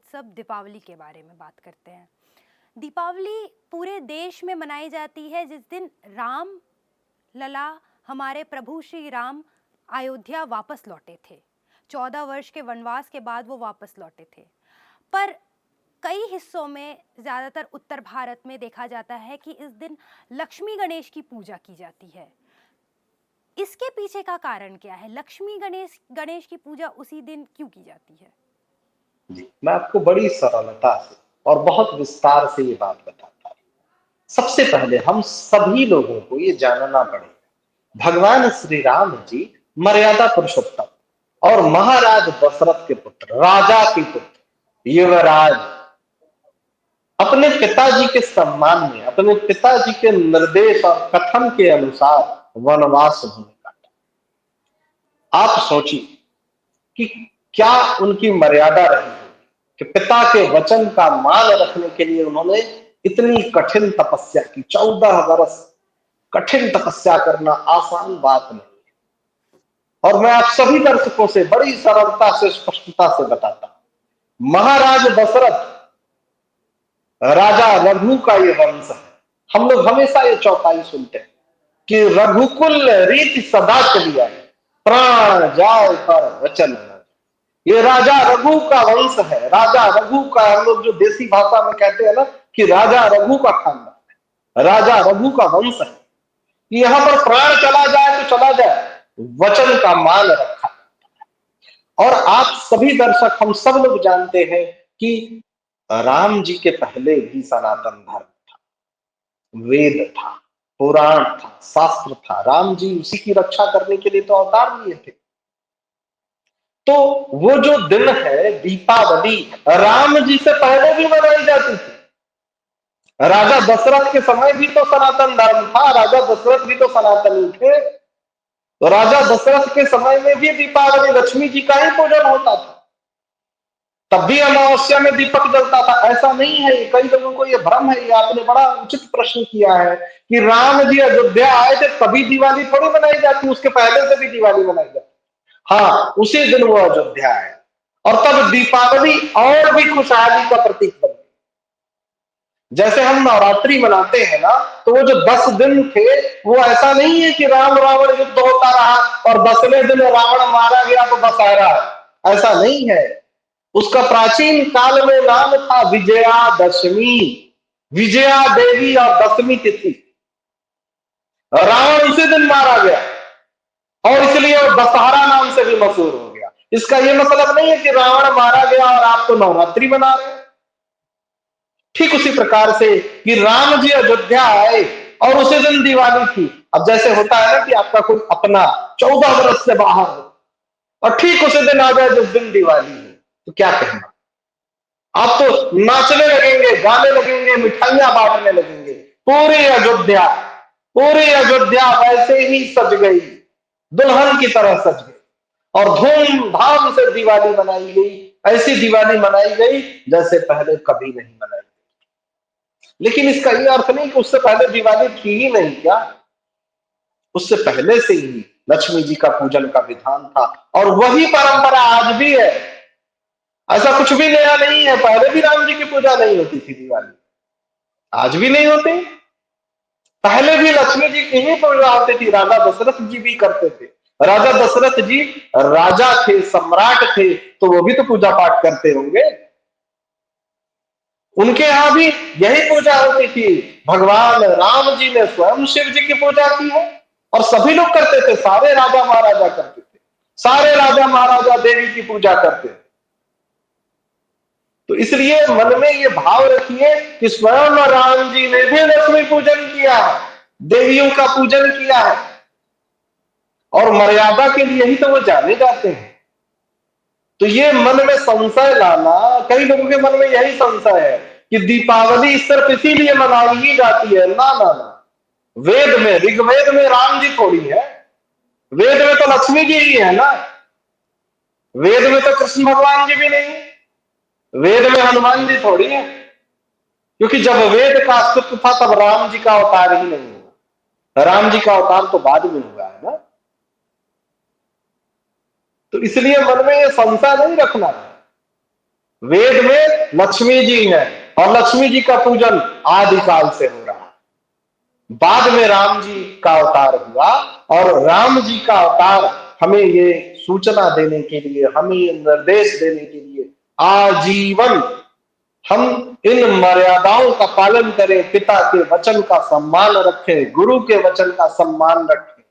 उत्सव दीपावली के बारे में बात करते हैं। दीपावली पूरे देश में मनाई जाती है जिस दिन राम लला हमारे प्रभु श्री राम अयोध्या वापस लौटे थे। 14 वर्ष के वनवास के बाद वो वापस लौटे थे। पर कई हिस्सों में, ज़्यादातर उत्तर भारत में देखा जाता है कि इस दिन लक्ष्मी गणेश की पूजा की जाती है। इसके पीछे का कारण क्या है? लक्ष्मी गणेश गणेश की पूजा उसी दिन क्यों की जाती है? जी, मैं आपको बड़ी सरलता से और बहुत विस्तार से ये बात बताता हूँ। सबसे पहले हम सभी लोगों को ये जानना पड़ेगा, भगवान श्री राम जी मर्यादा पुरुषोत्तम और महाराज दशरथ के पुत्र, राजा के पुत्र, युवराज, अपने पिताजी के सम्मान में, अपने पिताजी के निर्देश और कथन के अनुसार वनवास उन्होंने काटा। आप सोचिए कि क्या उनकी मर्यादा रही कि पिता के वचन का मान रखने के लिए उन्होंने इतनी कठिन तपस्या की। 14 वर्ष कठिन तपस्या करना आसान बात नहीं। और मैं आप सभी दर्शकों से बड़ी सरलता से, स्पष्टता से बताता हूं, महाराज दशरथ राजा रघु का ये वंश है। हम लोग हमेशा ये चौपाई सुनते हैं कि रघुकुल रीति सदा चली आई, प्राण जाए पर वचन न। ये राजा रघु का वंश है। राजा रघु का, हम लोग जो देसी भाषा में कहते हैं ना कि राजा रघु का खानदान है, राजा रघु का वंश है। यहां पर प्राण चला जाए तो चला जाए, वचन का मान रखा। और आप सभी दर्शक, हम सब लोग जानते हैं कि राम जी के पहले भी सनातन धर्म था, वेद था, पुराण था, शास्त्र था। राम जी उसी की रक्षा करने के लिए तो अवतार लिए थे। तो वो जो दिन है दीपावली, राम जी से पहले भी मनाई जाती थी। राजा दशरथ के समय भी तो सनातन धर्म था, राजा दशरथ भी तो सनातनी थे। तो राजा दशरथ के समय में भी दीपावली लक्ष्मी जी का ही पूजन होता था, तब भी अमावस्या में दीपक जलता था। ऐसा नहीं है, कई लोगों को ये भ्रम है। ये आपने बड़ा उचित प्रश्न किया है कि राम जी अयोध्या आए थे तभी दिवाली थोड़ी मनाई जाती, उसके पहले से भी दिवाली मनाई जाती। हाँ, उसी दिन वो अयोध्या आए और तब दीपावली और भी खुशहाली का प्रतीक बन गई। जैसे हम नवरात्रि मनाते हैं ना, तो वो जो 10 दिन थे, वो ऐसा नहीं है कि राम रावण युद्ध होता रहा और 10वें दिन रावण मारा गया तो दशहरा है। ऐसा नहीं है। उसका प्राचीन काल में नाम था विजयादशमी, विजया देवी और दशमी तिथि। रावण उसी दिन मारा गया और इसलिए वो दशहरा नाम से भी मशहूर हो गया। इसका ये मतलब नहीं है कि रावण मारा गया और आप तो नवरात्रि मना रहे हैं। ठीक उसी प्रकार से कि राम जी अयोध्या आए और उसी दिन दिवाली थी। अब जैसे होता है ना कि आपका कोई अपना 14 वर्ष से बाहर हो और ठीक उसी दिन आ जाए जिस दिन दिवाली है, तो क्या कहना। आप तो नाचने लगेंगे, गाने लगेंगे, मिठाइयां बांटने लगेंगे। पूरी अयोध्या, पूरी अयोध्या वैसे ही सज गई, दुल्हन की तरह सज गई और धूमधाम से दिवाली मनाई गई। ऐसी दिवाली मनाई गई जैसे पहले कभी नहीं मनाई। लेकिन इसका ये अर्थ नहीं कि उससे पहले दिवाली थी ही नहीं। क्या, उससे पहले से ही लक्ष्मी जी का पूजन का विधान था और वही परंपरा आज भी है। ऐसा कुछ भी नया नहीं है। पहले भी राम जी की पूजा नहीं होती थी दिवाली, आज भी नहीं होती। पहले भी लक्ष्मी जी की ही पूजा होती थी, राजा दशरथ जी भी करते थे। राजा दशरथ जी राजा थे, सम्राट थे, तो वो भी तो पूजा पाठ करते होंगे। उनके यहां भी यही पूजा होती थी। भगवान राम जी ने स्वयं शिव जी की पूजा की है और सभी लोग करते थे। सारे राजा महाराजा करते थे, सारे राजा महाराजा देवी की पूजा करते थे। तो इसलिए मन में ये भाव रखिए कि स्वयं राम जी ने भी लक्ष्मी पूजन किया है, देवियों का पूजन किया है और मर्यादा के लिए ही तो वो जाने जाते हैं। तो ये मन में संशय लाना, कई लोगों के मन में यही संशय है कि दीपावली सिर्फ इसीलिए मनाई ही जाती है। ना ना ना, वेद में, ऋग्वेद में राम जी थोड़ी है, वेद में तो लक्ष्मी जी ही है ना। वेद में तो कृष्ण भगवान जी भी नहीं है, वेद में हनुमान जी थोड़ी है। क्योंकि जब वेद का अस्तित्व था तब राम जी का अवतार ही नहीं हुआ। राम जी का अवतार तो बाद में हुआ है ना। तो इसलिए मन में ये संशय नहीं रखना है। वेद में लक्ष्मी जी है और लक्ष्मी जी का पूजन आदिकाल से हो रहा है। बाद में राम जी का अवतार हुआ और राम जी का अवतार हमें ये सूचना देने के लिए, हमें ये निर्देश देने के लिए आजीवन हम इन मर्यादाओं का पालन करें, पिता के वचन का सम्मान रखें, गुरु के वचन का सम्मान रखें,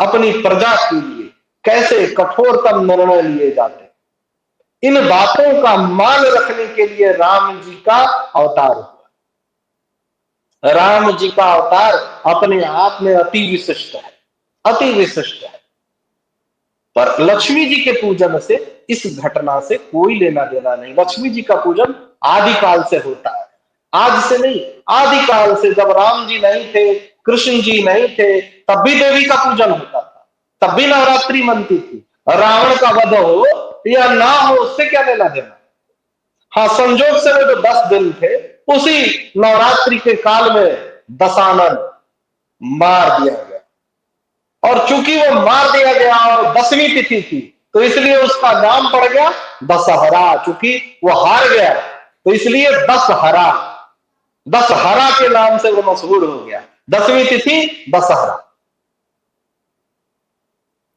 अपनी प्रजा के लिए कैसे कठोरतम निर्णय लिए जाते हैं, इन बातों का मान रखने के लिए राम जी का अवतार हुआ। राम जी का अवतार अपने आप में अति विशिष्ट है, अति विशिष्ट है। पर लक्ष्मी जी के पूजन से, इस घटना से कोई लेना देना नहीं। लक्ष्मी जी का पूजन आदिकाल से होता है, आज से नहीं। आदिकाल से, जब राम जी नहीं थे, कृष्ण जी नहीं थे, तब भी देवी का पूजन होता था, तब भी नवरात्रि मनती थी। रावण का वध हो या ना हो, उससे क्या लेना देना। हाँ, संजोग से वो जो 10 दिन थे, उसी नवरात्रि के काल में दशानन मार दिया गया, और चूंकि वो मार दिया गया और 10वीं तिथि थी, तो इसलिए उसका नाम पड़ गया दशहरा। चूंकि वो हार गया, तो इसलिए दशहरा, दशहरा के नाम से वो मशहूर हो गया। 10वीं तिथि दशहरा।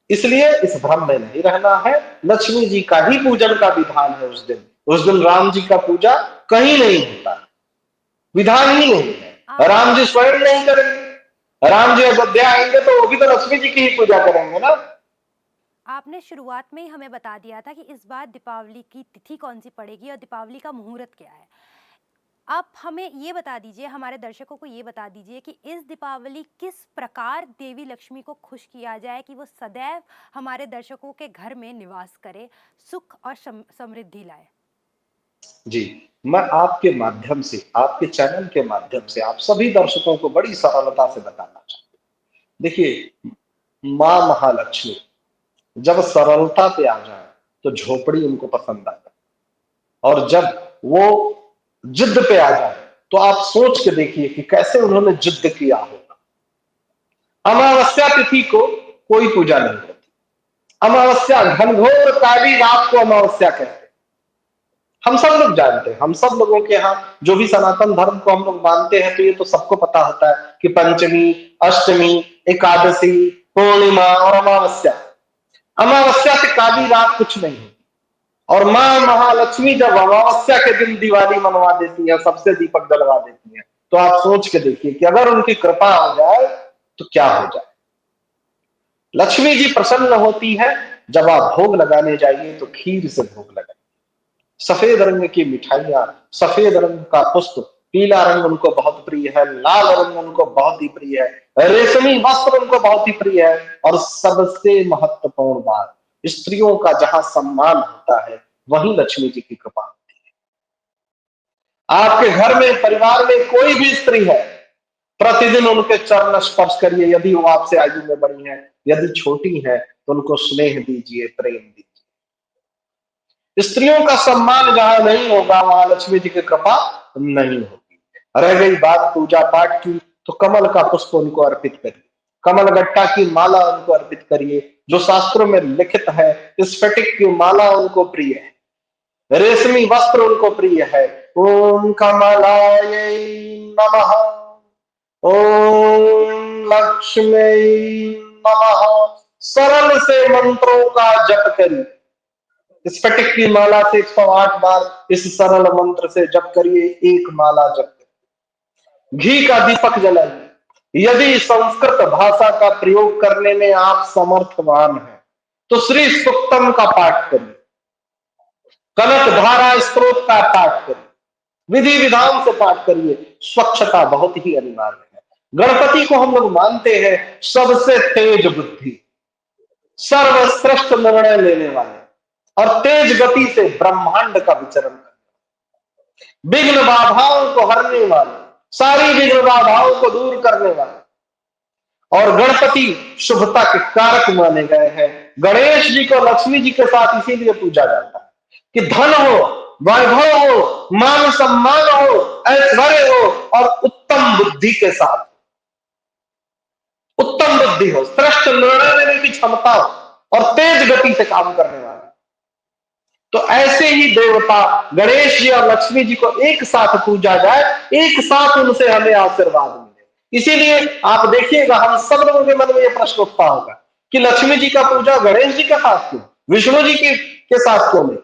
इसलिए इस भ्रम में नहीं रहना है। लक्ष्मी जी का ही पूजन का विधान है उस दिन। उस दिन राम जी का पूजा कहीं नहीं होता, विधान ही नहीं है। आपने राम जी स्वयं नहीं करेंगे। राम जी अयोध्या आएंगे तो वो भी तो लक्ष्मी जी की ही पूजा करेंगे ना। आपने शुरुआत में ही हमें बता दिया था कि इस बार दीपावली की तिथि कौन सी पड़ेगी और दीपावली का मुहूर्त क्या है। आप हमें ये बता दीजिए, हमारे दर्शकों को ये बता दीजिए कि इस दीपावली किस प्रकार देवी लक्ष्मी को खुश किया जाए कि वो सदैव हमारे दर्शकों के घर में निवास करे, सुख और समृद्धि लाए। जी, मैं आपके माध्यम से, आपके चैनल के माध्यम से आप सभी दर्शकों को बड़ी सरलता से बताना चाहता हूं। देखिए, मां महालक्ष्मी जब सरलता पे आ जाए तो झोपड़ी उनको पसंद आता है, और जब वो जिद पे आ जाए तो आप सोच के देखिए कि कैसे उन्होंने जिद किया होगा। अमावस्या तिथि को कोई पूजा नहीं करती। अमावस्या, घनघोर काली रात को अमावस्या कहते हैं। हम सब लोग जानते हैं, हम सब लोगों के यहाँ जो भी सनातन धर्म को हम लोग मानते हैं, तो ये तो सबको पता होता है कि पंचमी, अष्टमी, एकादशी, पूर्णिमा और अमावस्या, अमावस्या से काली रात कुछ नहीं है। और मां महालक्ष्मी जब अमावस्या के दिन दिवाली मनवा देती है, सबसे दीपक जलवा देती है, तो आप सोच के देखिए कि अगर उनकी कृपा हो जाए तो क्या हो जाए। लक्ष्मी जी प्रसन्न होती है जब आप भोग लगाने जाइए तो खीर से भोग लगाइए, सफेद रंग की मिठाइयां, सफेद रंग का पुष्प, पीला रंग उनको बहुत प्रिय है, लाल रंग उनको बहुत ही प्रिय है, रेशमी वस्त्र उनको बहुत ही प्रिय है, और सबसे महत्वपूर्ण बात, स्त्रियों का जहां सम्मान होता है वहीं लक्ष्मी जी की कृपा होती है। आपके घर में, परिवार में कोई भी स्त्री है, प्रतिदिन उनके चरण स्पर्श करिए। यदि वो आपसे आयु में बड़ी है, यदि छोटी है, तो उनको स्नेह दीजिए, प्रेम दीजिए। स्त्रियों का सम्मान जहां नहीं होगा, वहां लक्ष्मी जी की कृपा नहीं होगी। रह गई बात पूजा पाठ की, तो कमल का पुष्प उनको अर्पित करिए, कमल गट्टा की माला उनको अर्पित करिए। जो शास्त्रों में लिखित है, स्फटिक की माला उनको प्रिय है, रेशमी वस्त्र उनको प्रिय है। ओम कमलायै नमः, ओम लक्ष्मी नमः। सरल से मंत्रों का जप करिए। स्फटिक की माला से 108 बार इस सरल मंत्र से जप करिए, एक माला जप करिए। घी का दीपक जलाइए। यदि संस्कृत भाषा का प्रयोग करने में आप समर्थवान हैं, तो श्री सूक्तम का पाठ करिए, कनक धारा स्त्रोत का पाठ करिए, विधि विधान से पाठ करिए। स्वच्छता बहुत ही अनिवार्य है। गणपति को हम लोग मानते हैं सबसे तेज बुद्धि, सर्वश्रेष्ठ निर्णय लेने वाले, और तेज गति से ब्रह्मांड का विचरण करने, विघ्न बाधाओं को हरने वाले, सारी विघ्न बाधाओं को दूर करने वाले। और गणपति शुभता के कारक माने गए हैं। गणेश जी को लक्ष्मी जी के साथ इसीलिए पूजा जाता है कि धन हो, वैभव हो, मान सम्मान हो, ऐश्वर्य हो, और उत्तम बुद्धि के साथ, उत्तम बुद्धि हो, श्रेष्ठ निर्णय लेने की क्षमता हो, और तेज गति से काम करने वाला। तो ऐसे ही देवता गणेश जी और लक्ष्मी जी को एक साथ पूजा जाए, एक साथ उनसे हमें आशीर्वाद मिले। इसीलिए आप देखिएगा हम सब लोगों के मन में यह प्रश्न उठता होगा कि लक्ष्मी जी का पूजा गणेश जी के साथ क्यों, विष्णु जी के साथ क्यों नहीं?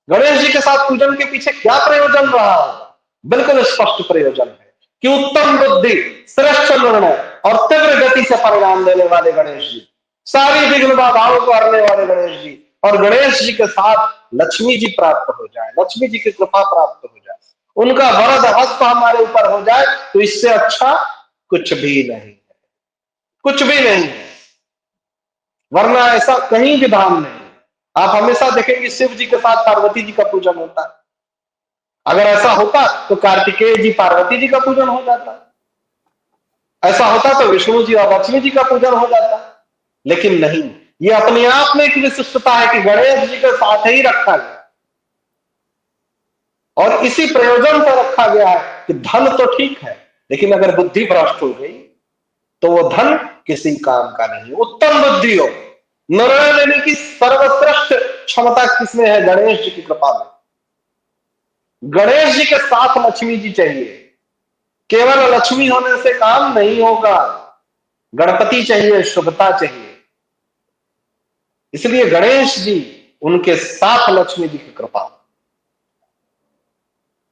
गणेश जी के साथ पूजन के पीछे क्या प्रयोजन रहा होगा? बिल्कुल स्पष्ट प्रयोजन है कि उत्तम बुद्धि, श्रेष्ठ निर्णय और तीव्र गति से परिणाम देने वाले गणेश जी, सारी विघ्न बाधाओं को हरने वाले गणेश जी, और गणेश जी के साथ लक्ष्मी जी प्राप्त हो जाए, लक्ष्मी जी की कृपा प्राप्त हो जाए, उनका वरद हस्त हमारे ऊपर हो जाए, तो इससे अच्छा कुछ भी नहीं है, कुछ भी नहीं है। वरना ऐसा कहीं भी धाम नहीं। आप हमेशा देखेंगे शिव जी के साथ पार्वती जी का पूजन होता है। अगर ऐसा होता तो कार्तिकेय जी पार्वती जी का पूजन हो जाता, ऐसा होता तो विष्णु जी और लक्ष्मी जी का पूजन हो जाता। लेकिन नहीं, ये अपने आप में एक विशिष्टता है कि गणेश जी के साथ ही रखा गया, और इसी प्रयोजन से रखा गया है कि धन तो ठीक है, लेकिन अगर बुद्धि भ्रष्ट हो गई तो वो धन किसी काम का नहीं। उत्तम बुद्धि हो, निर्णय लेने की सर्वश्रेष्ठ क्षमता किसमें है? गणेश जी की कृपा में। गणेश जी के साथ लक्ष्मी जी चाहिए। केवल लक्ष्मी होने से काम नहीं होगा, गणपति चाहिए, शुभता चाहिए। इसलिए गणेश जी, उनके साथ लक्ष्मी जी की कृपा।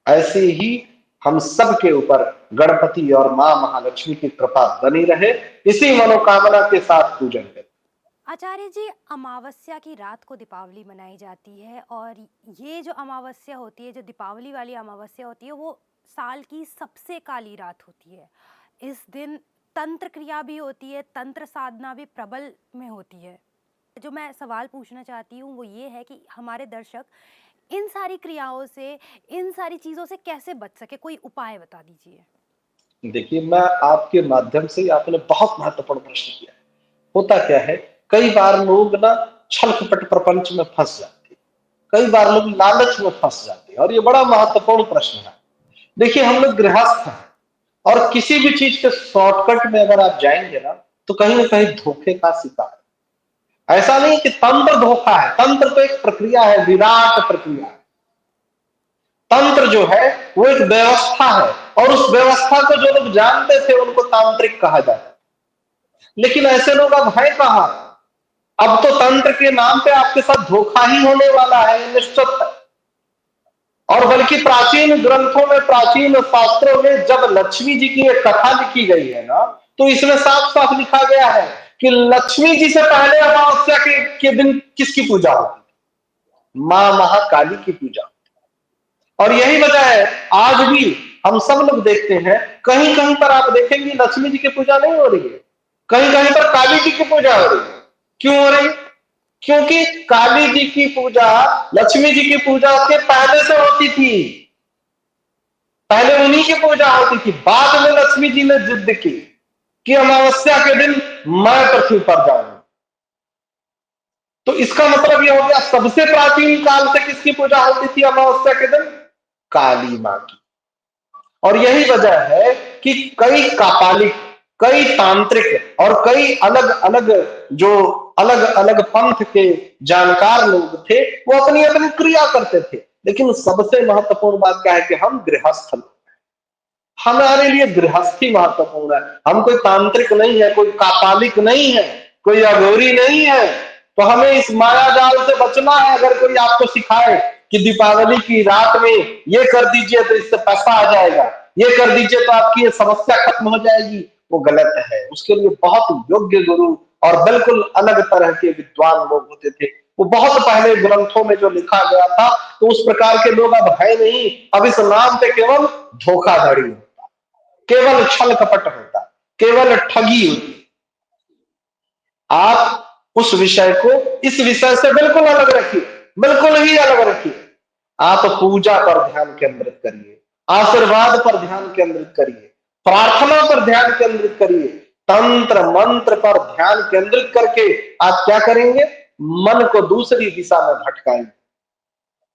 ऐसे ही हम सब के ऊपर गणपति और मां महालक्ष्मी की कृपा बनी रहे, इसी मनोकामना के साथ पूजन करें। आचार्य जी, अमावस्या की रात को दीपावली मनाई जाती है, और ये जो अमावस्या होती है, जो दीपावली वाली अमावस्या होती है, वो साल की सबसे काली रात होती है। इस दिन तंत्र क्रिया भी होती है, तंत्र साधना भी प्रबल में होती है। जो मैं सवाल पूछना चाहती हूँ वो ये है कि हमारे दर्शक इन सारी क्रियाओं से, इन सारी चीज़ों से कैसे बच सके, कोई उपाय बता दीजिए। देखिए, मैं आपके माध्यम से, आपने बहुत महत्वपूर्ण प्रश्न किया। होता क्या है, कई बार लोग ना छल कपट प्रपंच में फंस जाते हैं, कई बार लोग लालच में फंस जाते हैं, और ये बड़ा महत्वपूर्ण प्रश्न है। देखिए, हम लोग गृहस्थ हैं, और किसी भी चीज के शॉर्टकट में अगर आप जाएंगे ना कहीं ना कहीं धोखे का शिकार है। ऐसा नहीं कि तंत्र धोखा है, तंत्र तो एक प्रक्रिया है, विराट प्रक्रिया है। तंत्र जो है वो एक व्यवस्था है, और उस व्यवस्था को जो लोग जानते थे उनको तांत्रिक कहा जाता है। लेकिन ऐसे लोग अब हैं कहां? अब तो तंत्र के नाम पे आपके साथ धोखा ही होने वाला है, निश्चित है। और बल्कि प्राचीन ग्रंथों में, प्राचीन शास्त्रों में जब लक्ष्मी जी की एक कथा लिखी गई है ना, तो इसमें साफ साफ लिखा गया है कि लक्ष्मी जी से पहले अमावस्या के दिन किसकी पूजा होती? मां महाकाली की पूजा। और यही वजह है आज भी हम सब लोग देखते हैं, कहीं कहीं पर आप देखेंगे लक्ष्मी जी की पूजा नहीं हो रही है, कहीं कहीं पर काली जी की पूजा हो रही है। क्यों हो रही? क्योंकि काली जी की पूजा लक्ष्मी जी की पूजा के पहले से होती थी, पहले उन्हीं की पूजा होती थी। बाद में लक्ष्मी जी ने जिद की कि अमावस्या के दिन मैं पृथ्वी पर जाऊंगी। तो इसका मतलब यह हो गया, सबसे प्राचीन काल से किसकी पूजा होती थी अमावस्या के दिन? काली मां की। और यही वजह है कि कई कापालिक, कई तांत्रिक और कई अलग अलग जो अलग अलग पंथ के जानकार लोग थे, वो अपनी अपनी क्रिया करते थे। लेकिन सबसे महत्वपूर्ण बात क्या है कि हम गृहस्थ लोग, हमारे लिए गृहस्थी महत्वपूर्ण है। हम कोई तांत्रिक नहीं है, कोई कापालिक नहीं है, कोई अघोरी नहीं है। तो हमें इस माया जाल से बचना है। अगर कोई आपको सिखाए कि दीपावली की रात में ये कर दीजिए तो इससे पैसा आ जाएगा, ये कर दीजिए तो आपकी ये समस्या खत्म हो जाएगी, वो गलत है। उसके लिए बहुत योग्य गुरु और बिल्कुल अलग तरह के विद्वान लोग होते थे। वो बहुत पहले ग्रंथों में जो लिखा गया था, तो उस प्रकार के लोग अब है नहीं। अब इस नाम पे केवल धोखाधड़ी, केवल छल कपट होता, केवल ठगी होती। आप उस विषय को इस विषय से बिल्कुल अलग रखिए, बिल्कुल ही अलग रखिए। आप पूजा पर ध्यान केंद्रित करिए, आशीर्वाद पर ध्यान केंद्रित करिए, प्रार्थना पर ध्यान केंद्रित करिए, तंत्र मंत्र पर ध्यान केंद्रित करके आप क्या करेंगे? मन को दूसरी दिशा में भटकाएंगे।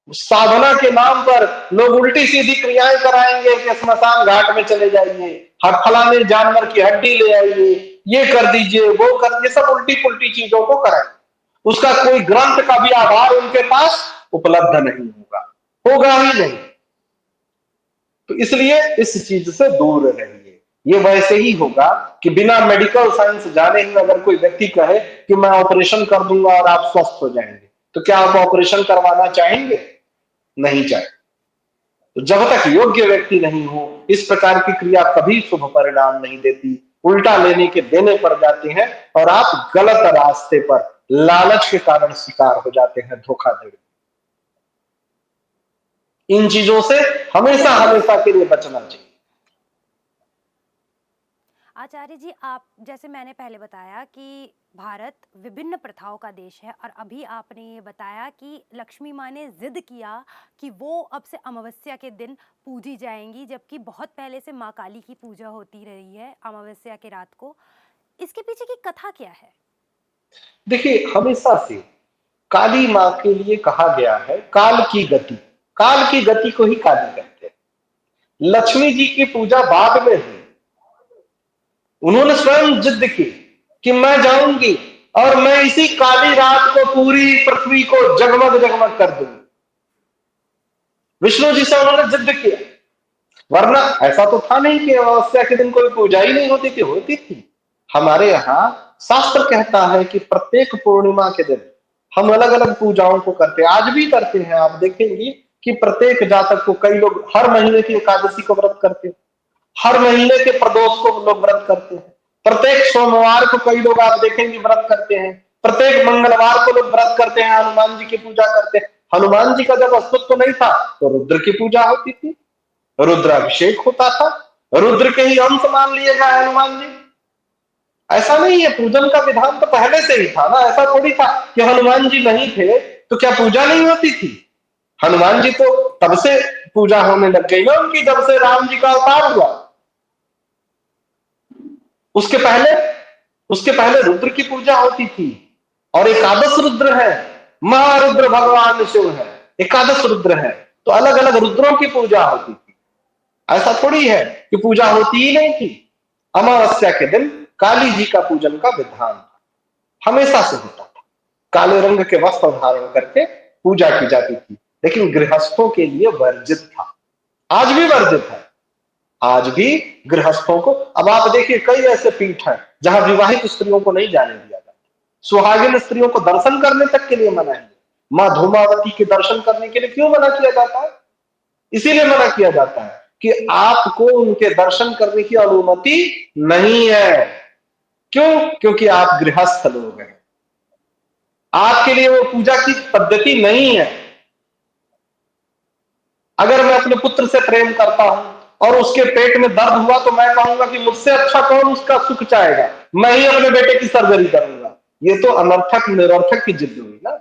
साधना के नाम पर लोग उल्टी सीधी क्रियाएं कराएंगे कि स्मशान घाट में चले जाइए, फलाने जानवर की हड्डी ले आइए, ये कर दीजिए, वो कर, ये सब उल्टी पुल्टी चीजों को कराएंगे। उसका कोई ग्रंथ का भी आधार उनके पास उपलब्ध नहीं होगा, होगा ही नहीं। तो इसलिए इस चीज से दूर रहिए। ये वैसे ही होगा कि बिना मेडिकल साइंस जाने ही अगर कोई व्यक्ति कहे कि मैं ऑपरेशन कर दूंगा और आप स्वस्थ हो जाएंगे, तो क्या आप ऑपरेशन करवाना चाहेंगे? नहीं चाहेंगे। तो जब तक योग्य व्यक्ति नहीं हो, इस प्रकार की क्रिया कभी शुभ परिणाम नहीं देती, उल्टा लेने के देने पड़ जाते हैं और आप गलत रास्ते पर लालच के कारण शिकार हो जाते हैं, धोखाधड़ी। इन चीजों से हमेशा हमेशा के लिए बचना चाहिए। आचार्य जी, आप जैसे मैंने पहले बताया कि भारत विभिन्न प्रथाओं का देश है, और अभी आपने ये बताया कि लक्ष्मी माँ ने जिद किया कि वो अब से अमावस्या के दिन पूजी जाएंगी, जबकि बहुत पहले से माँ काली की पूजा होती रही है अमावस्या के रात को। इसके पीछे की कथा क्या है? देखिए, हमेशा से काली माँ के लिए कहा गया है काल की गति को ही काली कहते हैं। लक्ष्मी जी की पूजा बाद में हुई। उन्होंने स्वयं जिद की कि मैं जाऊंगी और मैं इसी काली रात को पूरी पृथ्वी को जगमग जगमग कर दूंगी। विष्णु जी से उन्होंने जिद किया, वरना ऐसा तो था नहीं कि अमावस्या के दिन कोई पूजा ही नहीं होती थी। हमारे यहाँ शास्त्र कहता है कि प्रत्येक पूर्णिमा के दिन हम अलग अलग पूजाओं को करते हैं, आज भी करते हैं। आप देखेंगे कि प्रत्येक जातक को, कई लोग हर महीने की एकादशी को व्रत करते हैं, हर महीने के प्रदोष को लोग व्रत करते हैं, प्रत्येक सोमवार को कई लोग आप देखेंगे व्रत करते हैं, प्रत्येक मंगलवार को लोग व्रत करते हैं, हनुमान जी की पूजा करते हैं। हनुमान जी का जब अस्तित्व नहीं था तो रुद्र की पूजा होती थी, रुद्राभिषेक होता था, रुद्र के ही अंश मान लिए गए हनुमान जी। ऐसा नहीं है, पूजन का विधान तो पहले से ही था ना। ऐसा थोड़ी था कि हनुमान जी नहीं थे तो क्या पूजा नहीं होती थी। हनुमान जी तो तब से पूजा होने लग गई ना उनकी, जब से राम जी का अवतार हुआ। उसके पहले उसके पहले रुद्र की पूजा होती थी, और एकादश रुद्र है, महारुद्र भगवान शिव है, एकादश रुद्र है, तो अलग अलग रुद्रों की पूजा होती थी। ऐसा थोड़ी है कि पूजा होती ही नहीं थी। अमावस्या के दिन काली जी का पूजन का विधान हमेशा से होता था। काले रंग के वस्त्र धारण करके पूजा की जाती थी, लेकिन गृहस्थों के लिए वर्जित था। आज भी वर्जित है, आज भी गृहस्थों को। अब आप देखिए, कई ऐसे पीठ हैं जहां विवाहित स्त्रियों को नहीं जाने दिया जाता, सुहागिन स्त्रियों को दर्शन करने तक के लिए मना है। मां धूमावती के दर्शन करने के लिए क्यों मना किया जाता है? इसीलिए मना किया जाता है कि आपको उनके दर्शन करने की अनुमति नहीं है। क्यों? क्योंकि आप गृहस्थ लोग हैं, आपके लिए वो पूजा की पद्धति नहीं है। अगर मैं अपने पुत्र से प्रेम करता हूं और उसके पेट में दर्द हुआ तो मैं कहूंगा कि मुझसे अच्छा कौन उसका सुख चाहेगा, मैं ही अपने बेटे की सर्जरी करूंगा। ये तो अनर्थक निरर्थक की जिद हुई ना।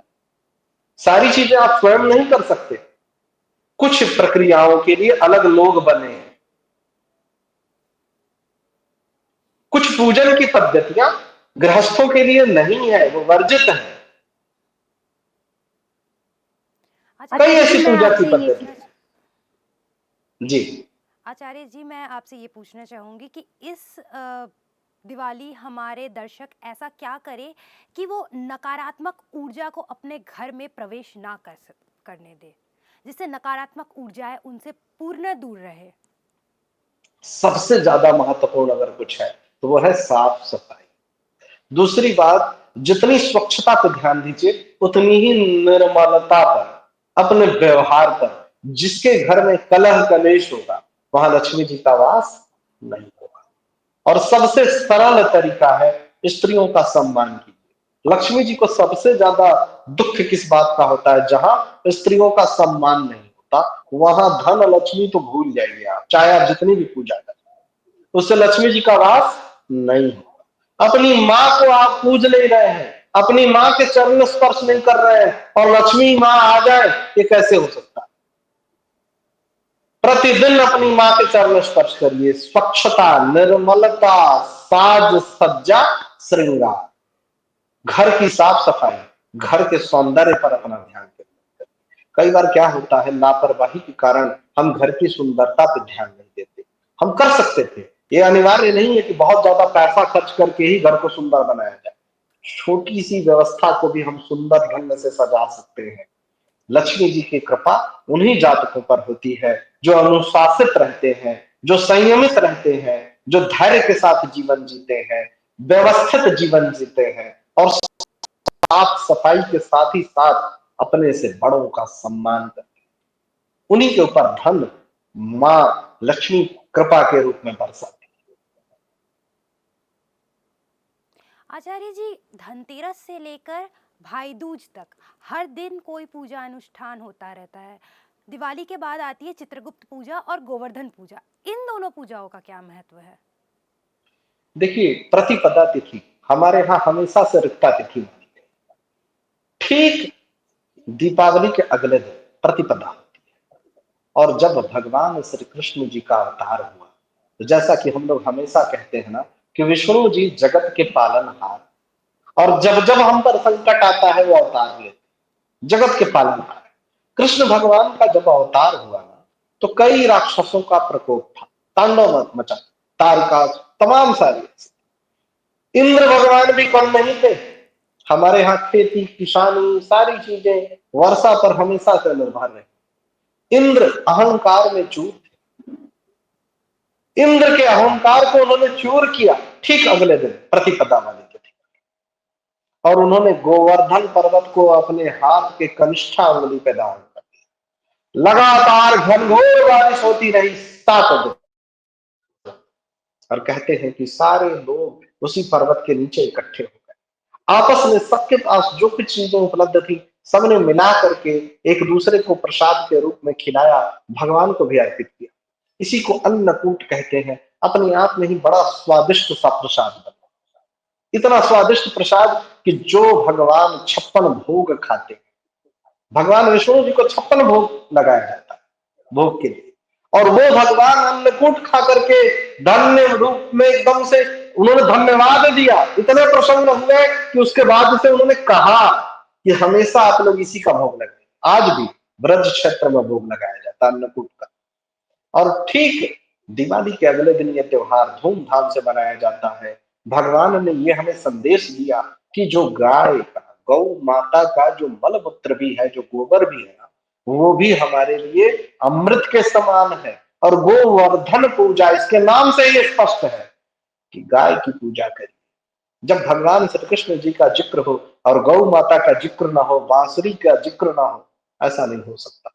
सारी चीजें आप स्वयं नहीं कर सकते, कुछ प्रक्रियाओं के लिए अलग लोग बने हैं। कुछ पूजन की पद्धतियां गृहस्थों के लिए नहीं है, वो वर्जित है। कई आचार्य जी, ऐसी मैं पूजा की आपसे ये पद्धति। जी। आचार्य जी, मैं आपसे ये पूछना चाहूँगी कि इस दिवाली हमारे दर्शक ऐसा क्या करे कि वो नकारात्मक ऊर्जा को अपने घर में प्रवेश ना करने दे, जिससे नकारात्मक ऊर्जाएं उनसे पूर्ण दूर रहे? सबसे ज्यादा महत्वपूर्ण अगर कुछ है तो वो है साफ सफाई। दूसरी बात, जितनी स्वच्छता पर ध्यान दीजिए उतनी ही निर्मलता पर, अपने व्यवहार पर। जिसके घर में कलह कलेश होगा वहां लक्ष्मी जी का वास नहीं होगा। और सबसे सरल तरीका है, स्त्रियों का सम्मान कीजिए। लक्ष्मी जी को सबसे ज्यादा दुख किस बात का होता है? जहां स्त्रियों का सम्मान नहीं होता वहां धन लक्ष्मी तो भूल जाइए आप, चाहे आप जितनी भी पूजा करें, उससे लक्ष्मी जी का वास नहीं होगा। अपनी माँ को आप पूज नहीं रहे हैं, अपनी माँ के चरण स्पर्श नहीं कर रहे हैं, और लक्ष्मी माँ आ जाए, ये कैसे हो सकता है? प्रतिदिन अपनी माँ के चरण स्पर्श करिए। स्वच्छता, निर्मलता, साज सज्जा, श्रृंगार, घर की साफ सफाई, घर के सौंदर्य पर अपना ध्यान केंद्रित करिए। कई बार क्या होता है, लापरवाही के कारण हम घर की सुंदरता पर ध्यान नहीं देते। हम कर सकते थे, ये अनिवार्य नहीं है कि बहुत ज्यादा पैसा खर्च करके ही घर को सुंदर बनाया जाए। छोटी सी व्यवस्था को भी हम सुंदर ढंग से सजा सकते हैं। लक्ष्मी जी की कृपा उन्हीं जातकों पर होती है जो अनुशासित रहते हैं, जो संयमित रहते हैं, जो धैर्य के साथ जीवन जीते हैं, व्यवस्थित जीवन जीते हैं और साफ सफाई के साथ ही साथ अपने से बड़ों का सम्मान करते हैं। उन्हीं के ऊपर धन मां लक्ष्मी कृपा के रूप में बरसाती। आचार्य जी, धनतेरस से लेकर भाई दूज तक हर दिन कोई पूजा अनुष्ठान होता रहता है। दिवाली के बाद आती है चित्रगुप्त पूजा और गोवर्धन पूजा। इन दोनों पूजाओं का क्या महत्व है? देखिए, प्रतिपदा तिथि हमारे यहाँ हमेशा से रिक्ता तिथि मानी गई। ठीक दीपावली के अगले दिन प्रतिपदा होती है और जब भगवान श्री कृष्ण जी का अवतार हुआ तो जैसा कि हम लोग हमेशा कहते हैं ना कि विष्णु जी जगत के पालनहार, और जब जब हम पर संकट आता है वो अवतार लेते हैं, जगत के पालनहार। कृष्ण भगवान का जब अवतार हुआ ना तो कई राक्षसों का प्रकोप था, तांडव मचा, तारका, तमाम सारी। इंद्र भगवान भी कम नहीं थे। हमारे यहाँ खेती किसानी सारी चीजें वर्षा पर हमेशा से निर्भर रहे। इंद्र अहंकार में चूर थे। इंद्र के अहंकार को उन्होंने चूर किया ठीक अगले दिन प्रतिपदा वाले के दिन, और उन्होंने गोवर्धन पर्वत को अपने हाथ के कनिष्ठा उंगली पे धारण कर दिया। लगातार घनघोर बारिश होती रही 7 दिन, और कहते हैं कि सारे लोग उसी पर्वत के नीचे इकट्ठे हो गए। आपस में सबके पास जो कुछ चीजें उपलब्ध थी सबने मिला करके एक दूसरे को प्रसाद के रूप में खिलाया, भगवान को भी अर्पित किया। इसी को अन्नकूट कहते हैं। अपने आप में ही बड़ा स्वादिष्ट सा प्रसाद बना, इतना स्वादिष्ट प्रसाद कि जो भगवान 56 भोग खाते। भगवान विष्णु जी को 56 भोग लगाया जाता है भोग के लिए, और वो भगवान अन्नकूट खा करके धन्य रूप में एकदम से उन्होंने धन्यवाद दिया, इतने प्रसन्न हुए कि उसके बाद से उन्होंने कहा कि हमेशा आप लोग इसी का भोग लगाएं। आज भी ब्रज क्षेत्र में भोग लगाया जाता है अन्नकूट का। और ठीक दिवाली के अगले दिन ये त्योहार धूमधाम से मनाया जाता है। भगवान ने ये हमें संदेश दिया कि जो गाय का, गौ माता का जो मल मूत्र भी है, जो गोबर भी है, वो भी हमारे लिए अमृत के समान है। और गोवर्धन पूजा, इसके नाम से ये स्पष्ट है कि गाय की पूजा करिए। जब भगवान श्री कृष्ण जी का जिक्र हो और गौ माता का जिक्र ना हो, बांसुरी का जिक्र ना हो, ऐसा नहीं हो सकता।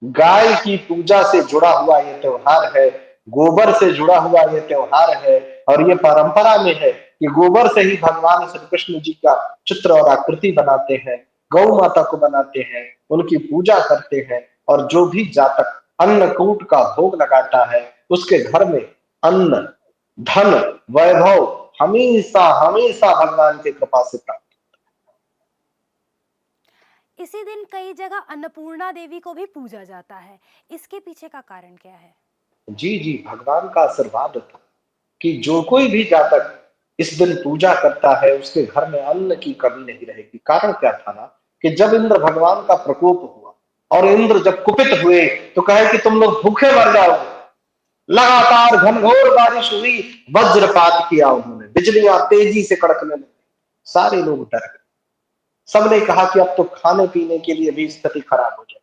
गाय की पूजा से जुड़ा हुआ ये त्योहार है, गोबर से जुड़ा हुआ ये त्योहार है, और ये परंपरा में है कि गोबर से ही भगवान श्री कृष्ण जी का चित्र और आकृति बनाते हैं, गौ माता को बनाते हैं, उनकी पूजा करते हैं। और जो भी जातक अन्नकूट का भोग लगाता है उसके घर में अन्न, धन, वैभव हमेशा हमेशा भगवान की कृपा से प्राप्त। इसी दिन कई जगह अन्नपूर्णा देवी को भी पूजा जाता है। इसके पीछे का कारण क्या है? जी जी, भगवान का आशीर्वाद था कि जो कोई भी जातक इस दिन पूजा करता है उसके घर में अन्न की कमी नहीं रहेगी। कारण क्या था ना कि जब इंद्र भगवान का प्रकोप हुआ और इंद्र जब कुपित हुए तो कहे कि तुम लोग भूखे मर जाओगे। लगातार घनघोर बारिश हुई, वज्रपात किया उन्होंने, बिजलियां तेजी से कड़कने लगी, सारे लोग डर गए। सबने कहा कि अब तो खाने पीने के लिए भी स्थिति खराब हो जाए।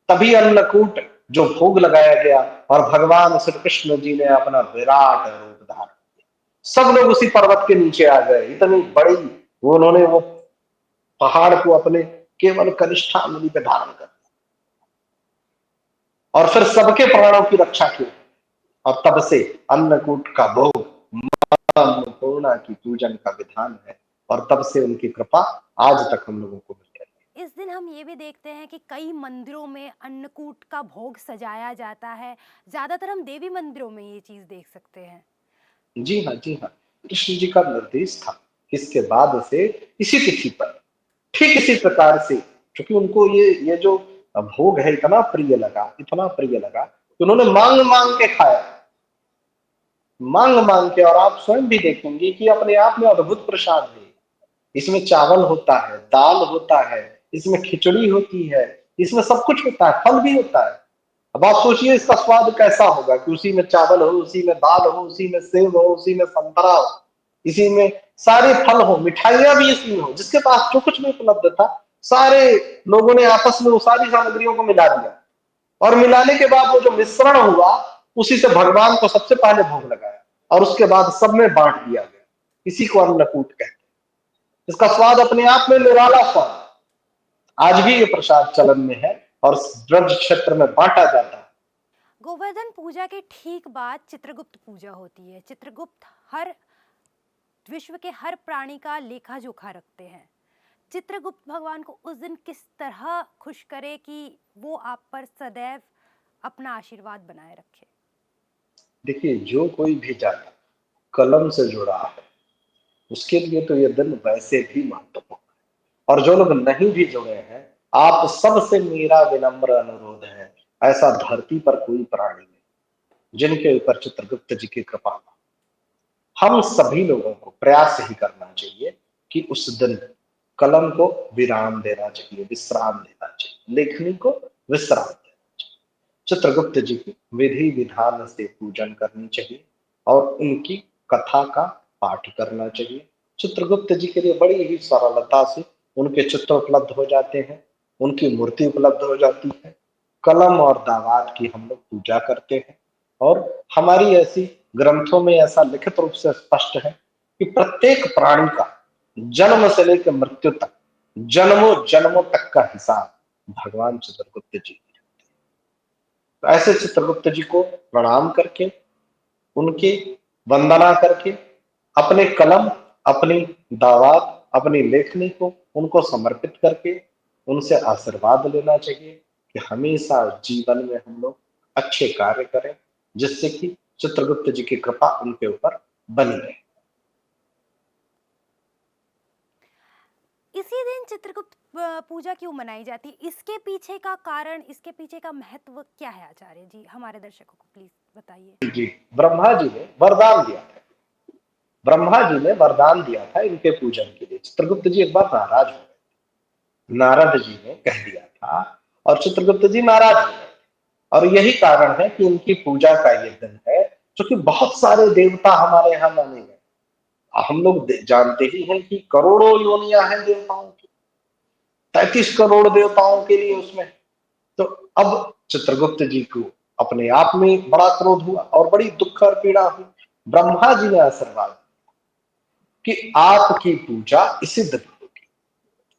तभी अन्नकूट जो भोग लगाया गया और भगवान श्री कृष्ण जी ने अपना विराट रूप धारण किया। सब लोग उसी पर्वत के नीचे आ गए। इतनी बड़ी उन्होंने वो पहाड़ को अपने केवल कनिष्ठा अंगुली पे धारण कर दिया और फिर सबके प्राणों की रक्षा की। और तब से अन्नकूट का भोग अन्नपूर्णा की पूजन का विधान है, और तब से उनकी कृपा आज तक हम लोगों को मिल रही है। इस दिन हम ये भी देखते हैं कि कई मंदिरों में अन्नकूट का भोग सजाया जाता है। ज्यादातर हम देवी मंदिरों में ये चीज देख सकते हैं। जी हाँ, जी हाँ। कृष्ण जी का निर्देश था इसके बाद से इसी तिथि पर ठीक इसी प्रकार से, क्योंकि उनको ये जो भोग है इतना प्रिय लगा, इतना प्रिय लगा कि उन्होंने मांग मांग के खाया, मांग मांग के। और आप स्वयं भी देखेंगे कि अपने आप में अद्भुत प्रसाद है। इसमें चावल होता है, दाल होता है, इसमें खिचड़ी होती है, इसमें सब कुछ होता है, फल भी होता है। अब आप सोचिए इसका स्वाद कैसा होगा कि उसी में चावल हो, उसी में दाल हो, उसी में सेब हो, उसी में संतरा हो, इसी में सारे फल हो, मिठाइयां भी इसी में हो, जिसके पास जो कुछ भी उपलब्ध था सारे लोगों ने आपस में वो सारी सामग्रियों को मिला दिया और मिलाने के बाद वो जो मिश्रण हुआ उसी से भगवान को सबसे पहले भोग लगाया और उसके बाद सब में बांट दिया गया। इसी को अन्नकूट कहते हैं। इसका स्वाद अपने आप में निराला स्वाद। आज भी ये प्रसाद चलन में है और ब्रज क्षेत्र में बांटा जाता है। गोवर्धन पूजा के ठीक बाद चित्रगुप्त पूजा होती है। चित्रगुप्त विश्व के हर प्राणी का लेखा जोखा रखते हैं। चित्रगुप्त भगवान को उस दिन किस तरह खुश करे कि वो आप पर सदैव अपना आशीर्वाद बनाए रखे। देखिए, जो कोई भी जातक कलम से जुड़ा है उसके लिए तो ये दिन वैसे भी महत्वपूर्ण है। और जो लोग नहीं भी जुड़े हैं, आप सबसे मेरा विनम्र अनुरोध है, ऐसा धरती पर कोई प्राणी नहीं जिनके ऊपर चित्रगुप्त जी की कृपा हो। हम सभी लोगों को प्रयास ही करना चाहिए कि उस दिन कलम को विराम देना चाहिए, विश्राम देना चाहिए, लेखनी को विश्राम देना चाहिए। चित्रगुप्त जी की विधि विधान से पूजन करनी चाहिए और उनकी कथा का पाठ करना चाहिए। चित्रगुप्त जी के लिए बड़ी ही सरलता से उनके चित्र उपलब्ध हो जाते हैं, उनकी मूर्ति उपलब्ध हो जाती है। कलम और दावात की हम लोग पूजा करते हैं और हमारी ऐसी ग्रंथों में ऐसा लिखित रूप से स्पष्ट है कि प्रत्येक प्राणी का जन्म से लेकर मृत्यु तक, जन्मों जन्मों तक का हिसाब भगवान चित्रगुप्त जी। तो ऐसे चित्रगुप्त जी को प्रणाम करके, उनकी वंदना करके, अपने कलम, अपनी दावात, अपनी लेखनी को उनको समर्पित करके उनसे आशीर्वाद लेना चाहिए कि हमेशा जीवन में हम लोग अच्छे कार्य करें, जिससे कि चित्रगुप्त जी की कृपा उनके ऊपर बनी रहे। इसी दिन चित्रगुप्त पूजा क्यों मनाई जाती है? इसके पीछे का कारण, इसके पीछे का महत्व क्या है आचार्य जी? हमारे दर्शकों को प्लीज बताइए। जी, ब्रह्मा जी ने वरदान दिया था। ब्रह्मा जी ने वरदान दिया था इनके पूजन के लिए। चित्रगुप्त जी एक बार नाराज हो गए। नारद जी ने कह दिया था और चित्रगुप्त जी नाराज हो गए। और यही कारण है कि इनकी पूजा का ये दिन है, क्योंकि बहुत सारे देवता हमारे यहाँ माने गए। हम लोग जानते ही हैं कि करोड़ों योनियां हैं देवताओं की, 33 करोड़ देवताओं के लिए उसमें। तो अब चित्रगुप्त जी को अपने आप में बड़ा क्रोध हुआ और बड़ी दुख और पीड़ा हुई। ब्रह्मा जी ने आशीर्वाद कि आपकी पूजा इसी दिन होगी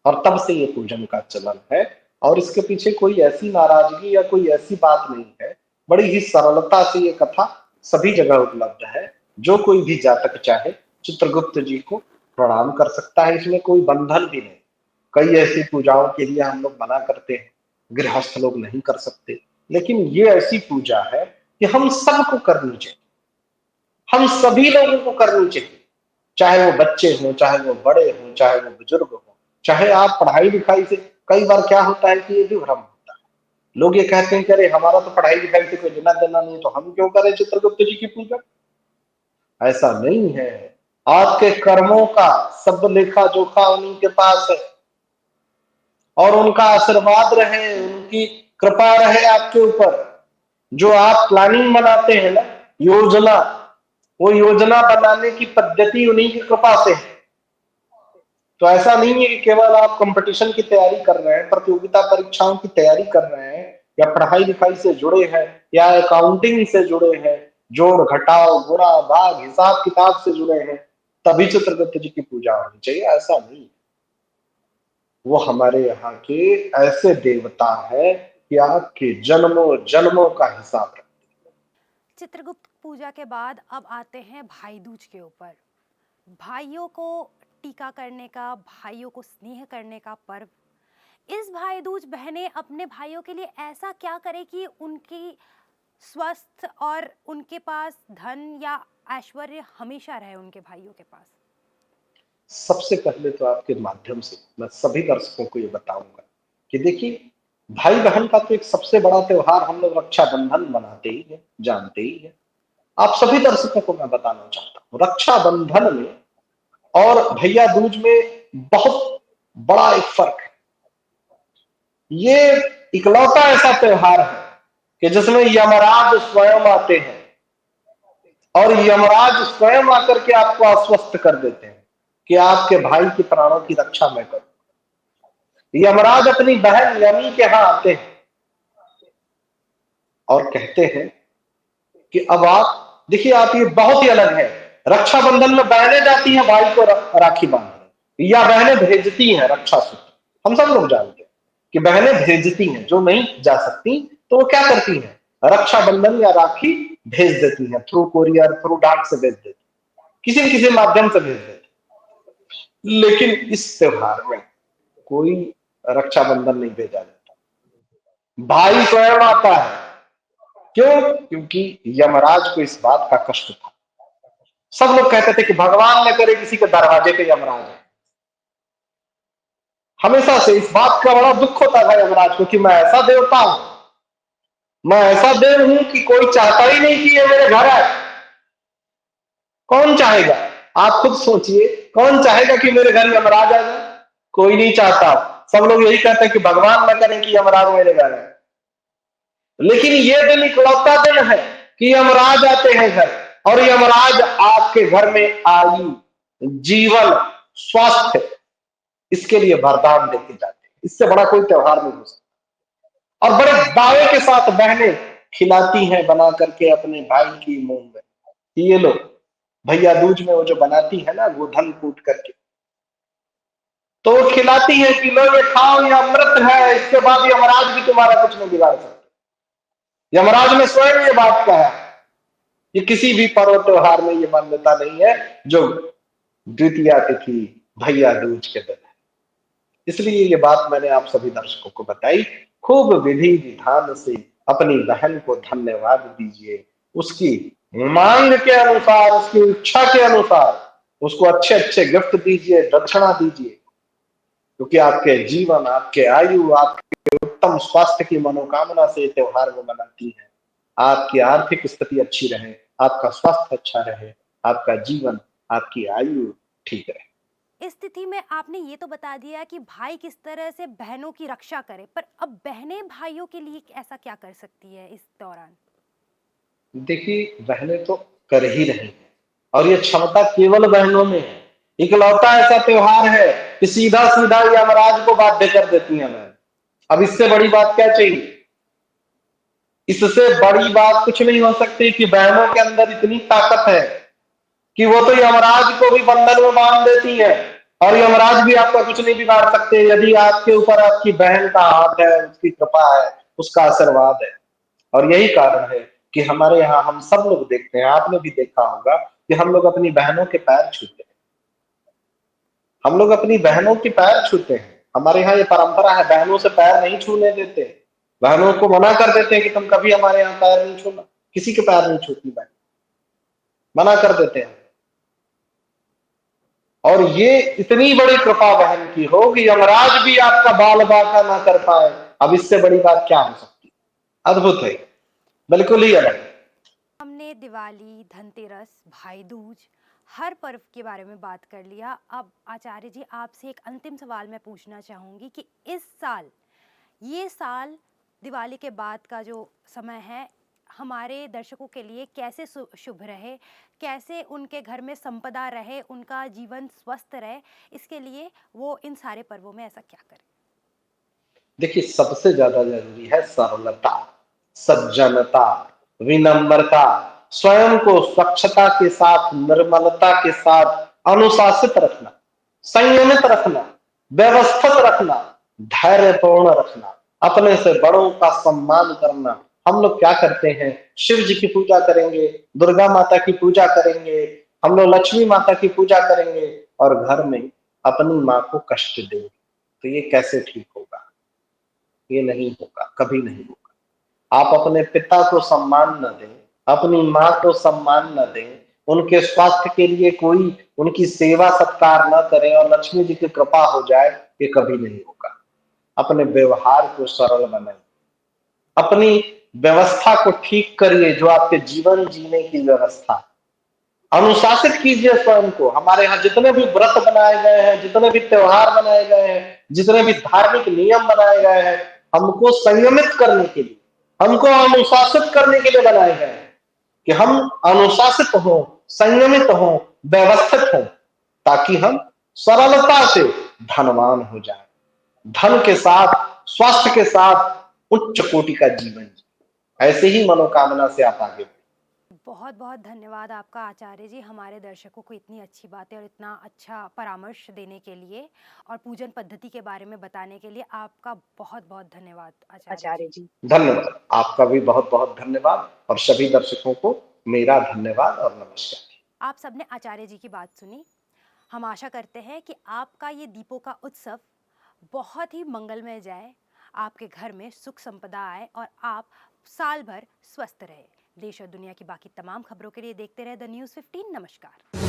और तब से ये पूजन का चलन है। और इसके पीछे कोई ऐसी नाराजगी या कोई ऐसी बात नहीं है। बड़ी ही सरलता से ये कथा सभी जगह उपलब्ध है। जो कोई भी जातक चाहे चित्रगुप्त जी को प्रणाम कर सकता है, इसमें कोई बंधन भी नहीं। कई ऐसी पूजाओं के लिए हम लोग मना करते हैं, गृहस्थ लोग नहीं कर सकते, लेकिन ये ऐसी पूजा है कि हम सबको करनी चाहिए, हम सभी लोगों को करनी चाहिए। चाहे वो बच्चे हों, चाहे वो बड़े हों, चाहे वो बुजुर्ग हों, चाहे आप पढ़ाई लिखाई से, कई बार क्या होता है कि ये भी भ्रम होता है। लोग ये कहते हैं कि अरे हमारा तो पढ़ाई लिखाई से कोई लेना देना नहीं, तो हम क्यों करें चित्रगुप्त जी की पूजा। ऐसा नहीं है। आपके कर्मों का सब लेखा जोखा उन्हीं के पास है और उनका आशीर्वाद रहे, उनकी कृपा रहे आपके ऊपर। जो आप प्लानिंग बनाते हैं ना, योजना, वो योजना बनाने की पद्धति उन्हीं की कृपा से है। तो ऐसा नहीं है कि केवल आप कंपटीशन की तैयारी कर रहे हैं, प्रतियोगिता परीक्षाओं की तैयारी कर रहे हैं, या पढ़ाई लिखाई से जुड़े हैं, या अकाउंटिंग से जुड़े हैं, जोड़ घटाव गुणा भाग हिसाब किताब से जुड़े हैं, तभी चित्रगुप्त जी की पूजा होनी चाहिए। ऐसा नहीं है। वो हमारे यहाँ के ऐसे देवता है कि आपके जन्मों जन्मों का हिसाब रखते हैं। चित्रगुप्त पूजा के बाद अब आते हैं भाई दूज के ऊपर। भाइयों को टीका करने का, भाइयों को स्नेह करने का पर्व। इस भाई दूज बहनें अपने भाइयों के लिए ऐसा क्या करें कि उनकी स्वस्थ और उनके पास धन या ऐश्वर्य हमेशा रहे उनके भाइयों के पास। सबसे पहले तो आपके माध्यम से मैं सभी दर्शकों को ये बताऊंगा कि देखिए, भाई बहन का तो एक सबसे बड़ा त्योहार हम लोग रक्षाबंधन मनाते ही है, जानते ही है। आप सभी दर्शकों को मैं बताना चाहता हूँ, रक्षाबंधन में और भैया दूज में बहुत बड़ा एक फर्क है। ये इकलौता ऐसा त्योहार है कि जिसमें यमराज स्वयं आते हैं और यमराज स्वयं आकर के आपको आश्वस्त कर देते हैं कि आपके भाई के प्राणों की रक्षा मैं करूं। यमराज अपनी बहन यमी के यहाँ आते हैं और कहते हैं कि अब आप देखिए, आप ये बहुत ही अलग है। रक्षाबंधन में बहनें जाती हैं भाई को राखी बांधने, या बहनें भेजती हैं रक्षा सूत्र। हम सब लोग जानते हैं कि बहनें भेजती हैं, जो नहीं जा सकती तो वो क्या करती हैं, रक्षाबंधन या राखी भेज देती हैं, थ्रू कोरियर, थ्रू डाक से भेज देती हैं, किसी न किसी माध्यम से भेज देती हैं। लेकिन इस त्योहार में कोई रक्षाबंधन नहीं भेजा जाता, भाई स्वयं आता है। क्यों? क्योंकि यमराज को इस बात का कष्ट था। सब लोग कहते थे कि भगवान न करे किसी के दरवाजे पे यमराज है। हमेशा से इस बात का बड़ा दुख होता था यमराज को कि मैं ऐसा देवता हूं, मैं ऐसा देव हूं कि कोई चाहता ही नहीं कि ये मेरे घर आए। कौन चाहेगा? आप खुद सोचिए, कौन चाहेगा कि मेरे घर यमराज आ जाए? कोई नहीं चाहता। सब लोग यही कहते हैं कि भगवान न करें कि यमराज मेरे घर आए। लेकिन ये दिन इकलौता दिन है कि यमराज आते हैं घर, और यमराज आपके घर में आयु, जीवन, स्वास्थ्य, इसके लिए वरदान देके जाते हैं। इससे बड़ा कोई त्योहार नहीं हो सकता। और बड़े दावे के साथ बहनें खिलाती हैं बना करके अपने भाई की मुंह में, ये लो। भैया दूज में वो जो बनाती है ना गोधन कूट करके, तो वो खिलाती है कि लो ये खाओ, ये अमृत है, इसके बाद यमराज भी तुम्हारा कुछ नहीं बिगाड़ सकते। यमराज ने स्वयं ये बात कहा। ये किसी भी पर्व त्योहार में ये मान्यता नहीं है जो द्वितीया तिथि भैया दूज के दिन है। इसलिए ये बात मैंने आप सभी दर्शकों को बताई। खूब विधि विधान से अपनी बहन को धन्यवाद दीजिए, उसकी मांग के अनुसार, उसकी इच्छा के अनुसार उसको अच्छे अच्छे गिफ्ट दीजिए, दक्षिणा दीजिए, क्योंकि आपके जीवन, आपके आयु, आपके उत्तम स्वास्थ्य की मनोकामना से त्योहार वो मनाती है। आपकी आर्थिक स्थिति अच्छी रहे, आपका स्वास्थ्य अच्छा रहे, आपका जीवन, आपकी आयु ठीक रहे। इस तिथि में आपने ये तो बता दिया कि भाई किस तरह से बहनों की रक्षा करे, पर अब बहनें भाइयों के लिए ऐसा क्या कर सकती है इस दौरान? देखिए, बहनें तो कर ही रही हैं, और ये क्षमता केवल बहनों में है। इकलौता ऐसा त्योहार है कि सीधा सीधा यमराज को बाध्य कर देती हैं बहन। अब इससे बड़ी बात क्या चाहिए? इससे बड़ी बात कुछ नहीं हो सकती कि बहनों के अंदर इतनी ताकत है कि वो तो यमराज को भी बंधन में बांध देती है, और यमराज भी आपका कुछ नहीं बिगाड़ सकते यदि आपके ऊपर आपकी बहन का हाथ है, उसकी कृपा है, उसका आशीर्वाद है। और यही कारण है कि हमारे यहाँ हम सब लोग देखते हैं, आपने भी देखा होगा कि हम लोग अपनी बहनों के पैर छूते हैं। हम लोग अपनी बहनों के पैर छूते हैं। हमारे यहाँ ये परंपरा है, बहनों से पैर नहीं छूने देते। बहनों को मना कर देते हैं कि तुम कभी हमारे यहाँ पैर नहीं छूना, किसी के पैर नहीं छूती बहन, मना कर देते हैं। और ये इतनी बड़ी कृपा बहन की हो कि यमराज भी आपका बाल बांका ना कर पाए। अब इससे बड़ी बात क्या हो सकती? अद्भुत है, बिल्कुल ही अलग। हमने दिवाली, धनतेरस, भाई दूज, हर पर्व के बारे में बात कर लिया। अब आचार्य जी आपसे एक अंतिम सवाल मैं पूछना चाहूँगी कि इस साल, ये साल दिवाली के बाद का जो समय है, हमारे दर्शकों के लिए कैसे शुभ रहे, कैसे उनके घर में संपदा रहे, उनका जीवन स्वस्थ रहे, इसके लिए वो इन सारे पर्वों में ऐसा क्या करें? देखिए, सबसे ज्यादा जरूरी है सरलता, सज्जनता, विनम्रता, स्वयं को स्वच्छता के साथ, निर्मलता के साथ अनुशासित रखना, संयमित रखना, व्यवस्थित रखना, धैर्यपूर्ण रखना, अपने से बड़ों का सम्मान करना। हम लोग क्या करते हैं, शिव जी की पूजा करेंगे, दुर्गा माता की पूजा करेंगे, हम लोग लक्ष्मी माता की पूजा करेंगे, और घर में अपनी माँ को कष्ट देंगे। तो ये कैसे ठीक होगा? ये नहीं होगा, कभी नहीं होगा। आप अपने पिता को सम्मान न दें, अपनी माँ को सम्मान न दें, उनके स्वास्थ्य के लिए कोई उनकी सेवा सत्कार न करें और लक्ष्मी जी की कृपा हो जाए, ये कभी नहीं होगा। अपने व्यवहार को सरल बनाएं, अपनी व्यवस्था को ठीक करिए, जो आपके जीवन जीने की व्यवस्था। अनुशासित कीजिए स्वयं को। हमारे यहाँ जितने भी व्रत बनाए गए हैं, जितने भी त्योहार बनाए गए हैं, जितने भी धार्मिक नियम बनाए गए हैं, हमको संयमित करने के लिए, हमको अनुशासित करने के लिए बनाए गए हैं कि हम अनुशासित हों, संयमित हों, व्यवस्थित हों, ताकि हम सरलता से धनवान हो जाएं, धन के साथ, स्वास्थ्य के साथ उच्च कोटि का जीवन जिए। ऐसे ही मनोकामना से आप आगे बढ़ें। बहुत बहुत धन्यवाद आपका आचार्य जी, हमारे दर्शकों को इतनी अच्छी बातें और इतना अच्छा परामर्श देने के लिए और पूजन पद्धति के बारे में बताने के लिए आपका बहुत बहुत धन्यवाद आचार्य जी। धन्यवाद। आपका भी बहुत-बहुत धन्यवाद और सभी दर्शकों को मेरा धन्यवाद और नमस्कार। आप सबने आचार्य जी की बात सुनी। हम आशा करते हैं कि आपका ये दीपों का उत्सव बहुत ही मंगलमय जाए, आपके घर में सुख संपदा आए और आप साल भर स्वस्थ रहे। देश और दुनिया की बाकी तमाम खबरों के लिए देखते रहे द न्यूज़ 15। नमस्कार।